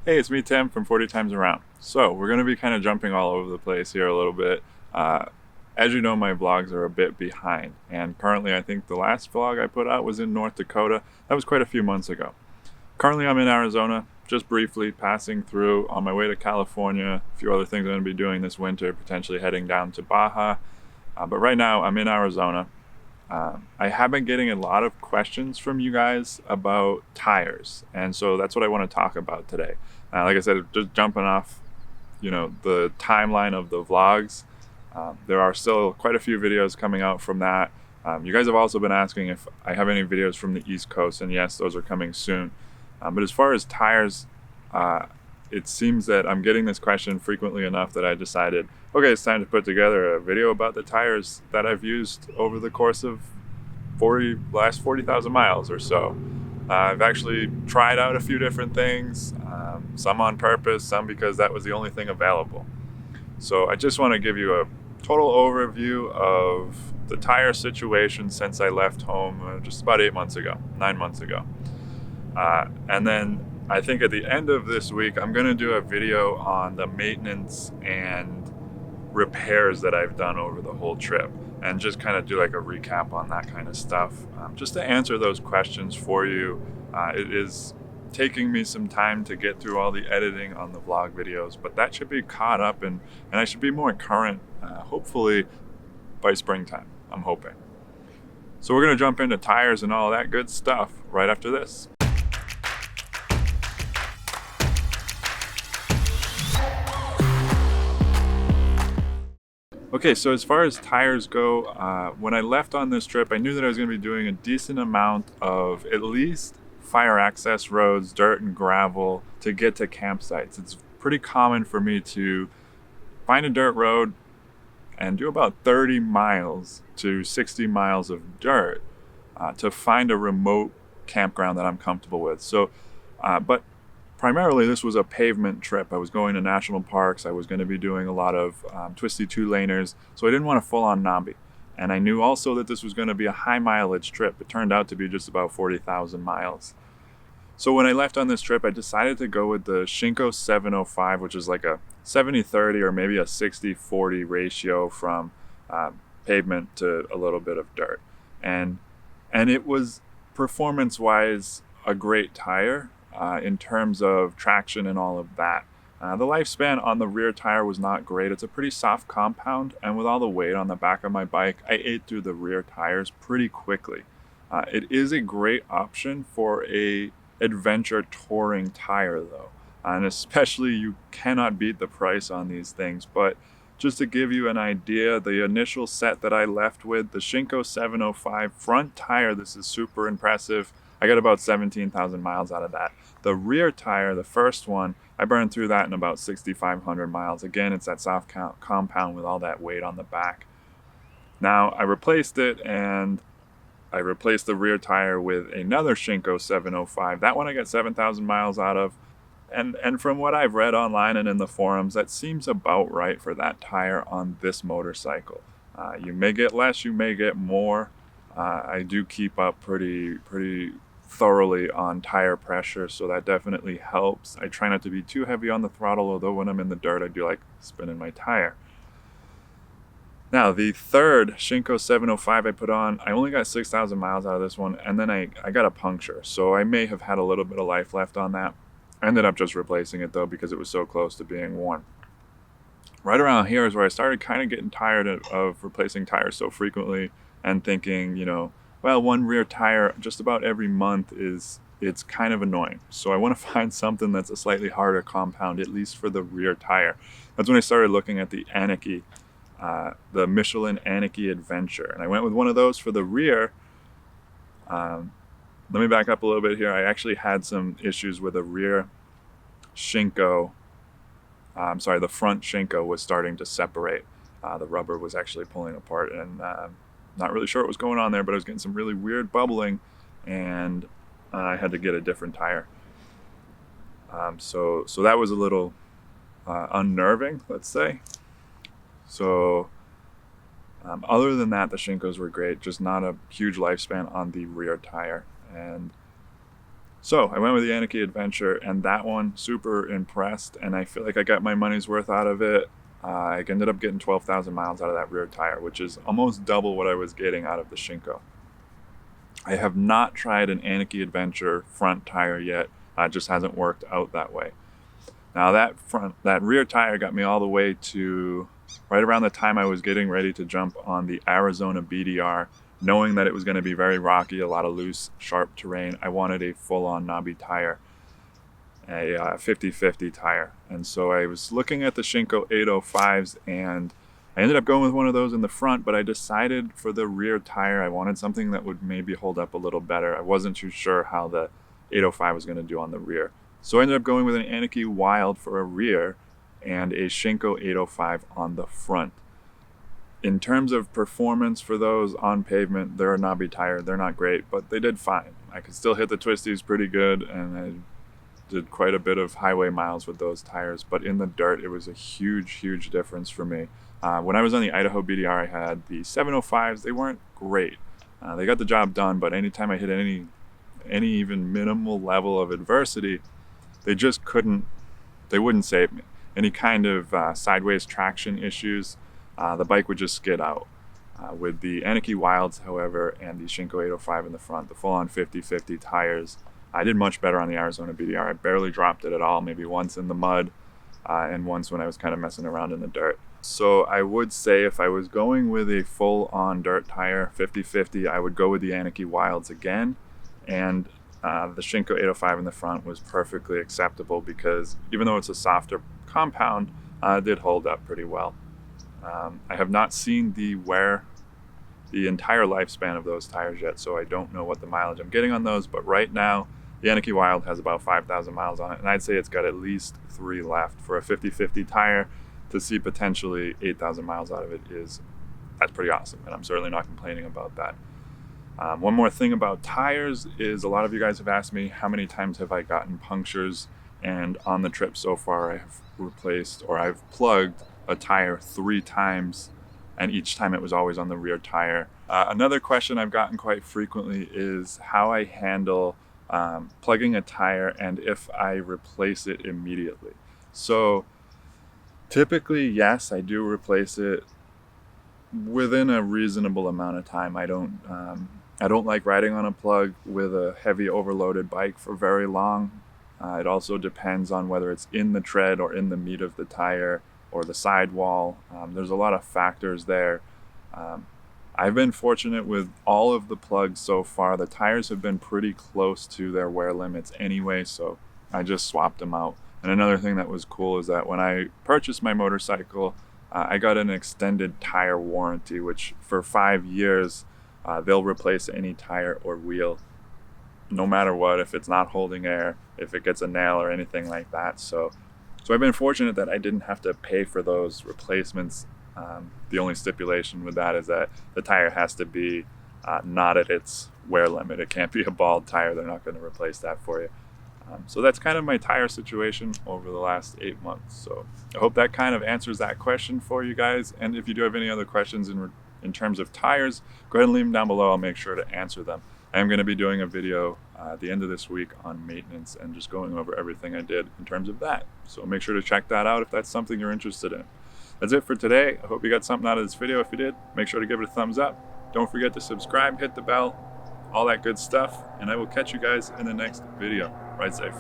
Hey, it's me, Tim, from 40 Times Around. So, we're going to be kind of jumping all over the place here a little bit. Uh, as you know, my vlogs are a bit behind, and currently I think the last vlog I put out was in North Dakota. That was quite a few months ago. Currently I'm in Arizona, just briefly passing through on my way to California. A few other things I'm going to be doing this winter, potentially heading down to Baja. But right now I'm in Arizona. I have been getting a lot of questions from you guys about tires, and so that's what I want to talk about today. Like I said, just jumping off, the timeline of the vlogs. There are still quite a few videos coming out from that. You guys have also been asking if I have any videos from the East Coast, and yes, those are coming soon. But as far as tires, uh, it seems that I'm getting this question frequently enough that I decided, okay, it's time to put together a video about the tires that I've used over the course of last 40,000 miles or so. I've actually tried out a few different things, some on purpose, some because that was the only thing available. So I just want to give you a total overview of the tire situation since I left home just about 8 months ago, 9 months ago. And then I think at the end of this week, I'm going to do a video on the maintenance and repairs that I've done over the whole trip and just kind of do like a recap on that kind of stuff, just to answer those questions for you. It is taking me some time to get through all the editing on the vlog videos, but that should be caught up and I should be more current, hopefully by springtime, I'm hoping. So we're going to jump into tires and all that good stuff right after this. Okay, so as far as tires go, when I left on this trip, I knew that I was going to be doing a decent amount of at least fire access roads, dirt and gravel to get to campsites. It's pretty common for me to find a dirt road and do about 30 miles to 60 miles of dirt to find a remote campground that I'm comfortable with. But primarily this was a pavement trip. I was going to national parks. I was going to be doing a lot of twisty two-laners, so I didn't want a full-on knobby. And I knew also that this was going to be a high mileage trip. It turned out to be just about 40,000 miles. So when I left on this trip, I decided to go with the Shinko 705, which is like a 70-30 or maybe a 60-40 ratio from pavement to a little bit of dirt. And it was performance-wise a great tire. In terms of traction and all of that. The lifespan on the rear tire was not great. It's a pretty soft compound, and with all the weight on the back of my bike, I ate through the rear tires pretty quickly. It is a great option for a adventure touring tire though, and especially you cannot beat the price on these things. But just to give you an idea, the initial set that I left with, the Shinko 705 front tire, this is super impressive. I got about 17,000 miles out of that. The rear tire, the first one, I burned through that in about 6,500 miles. Again, it's that soft compound with all that weight on the back. Now, I replaced it, and I replaced the rear tire with another Shinko 705. That one I got 7,000 miles out of. And from what I've read online and in the forums, that seems about right for that tire on this motorcycle. You may get less, you may get more. I do keep up pretty thoroughly on tire pressure, so that definitely helps. I try not to be too heavy on the throttle, although when I'm in the dirt I do like spinning my tire. Now the third Shinko 705 I put on, I only got 6,000 miles out of this one, and then I got a puncture, so I may have had a little bit of life left on that. I ended up just replacing it though because it was so close to being worn. Right around here is where I started kind of getting tired of replacing tires so frequently and thinking, well, one rear tire just about every month it's kind of annoying. So I want to find something that's a slightly harder compound, at least for the rear tire. That's when I started looking at the Anakee, the Michelin Anakee Adventure. And I went with one of those for the rear. Let me back up a little bit here. I actually had some issues with a rear Shinko. The front Shinko was starting to separate. The rubber was actually pulling apart, and not really sure what was going on there, but I was getting some really weird bubbling, and I had to get a different tire. So that was a little unnerving, let's say. So other than that, the Shinkos were great, just not a huge lifespan on the rear tire. And So I went with the Anakee Adventure, and that one, super impressed, and I feel like I got my money's worth out of it. I ended up getting 12,000 miles out of that rear tire, which is almost double what I was getting out of the Shinko. I have not tried an Anakee Adventure front tire yet. It just hasn't worked out that way. Now that rear tire got me all the way to right around the time I was getting ready to jump on the Arizona BDR, knowing that it was going to be very rocky, a lot of loose, sharp terrain. I wanted a full-on knobby tire, a 50-50 tire. And so I was looking at the Shinko 805s, and I ended up going with one of those in the front, but I decided for the rear tire, I wanted something that would maybe hold up a little better. I wasn't too sure how the 805 was going to do on the rear. So I ended up going with an Anakee Wild for a rear and a Shinko 805 on the front. In terms of performance for those on pavement, they're a knobby tire. They're not great, but they did fine. I could still hit the twisties pretty good, and I did quite a bit of highway miles with those tires, but in the dirt, it was a huge difference for me. When I was on the Idaho BDR, I had the 705s. They weren't great. They got the job done, but anytime I hit any even minimal level of adversity, they just couldn't, they wouldn't save me. Any kind of sideways traction issues, the bike would just skid out. With the Anakee Wilds, however, and the Shinko 805 in the front, the full-on 50-50 tires, I did much better on the Arizona BDR. I barely dropped it at all, maybe once in the mud and once when I was kind of messing around in the dirt. So I would say if I was going with a full-on dirt tire, 50-50, I would go with the Anakee Wilds again. And the Shinko 805 in the front was perfectly acceptable because even though it's a softer compound, it did hold up pretty well. I have not seen the entire lifespan of those tires yet, so I don't know what the mileage I'm getting on those, but right now the Anakee Wild has about 5,000 miles on it, and I'd say it's got at least 3 left. For a 50-50 tire, to see potentially 8,000 miles out of it that's pretty awesome, and I'm certainly not complaining about that. One more thing about tires is a lot of you guys have asked me how many times have I gotten punctures, and on the trip so far I have replaced, or I've plugged a tire 3 times, and each time it was always on the rear tire. Another question I've gotten quite frequently is how I handle plugging a tire and if I replace it immediately. So typically, yes, I do replace it within a reasonable amount of time. I don't like riding on a plug with a heavy overloaded bike for very long. It also depends on whether it's in the tread or in the meat of the tire or the sidewall. There's a lot of factors there. I've been fortunate with all of the plugs so far. The tires have been pretty close to their wear limits anyway, so I just swapped them out. And another thing that was cool is that when I purchased my motorcycle, I got an extended tire warranty, which for 5 years, they'll replace any tire or wheel, no matter what, if it's not holding air, if it gets a nail or anything like that. So I've been fortunate that I didn't have to pay for those replacements. The only stipulation with that is that the tire has to be not at its wear limit. It can't be a bald tire. They're not going to replace that for you. So that's kind of my tire situation over the last 8 months. So I hope that kind of answers that question for you guys. And if you do have any other questions in terms of tires, go ahead and leave them down below. I'll make sure to answer them. I am going to be doing a video at the end of this week on maintenance and just going over everything I did in terms of that. So make sure to check that out if that's something you're interested in. That's it for today. I hope you got something out of this video. If you did, make sure to give it a thumbs up. Don't forget to subscribe, hit the bell, all that good stuff. And I will catch you guys in the next video. Ride safe.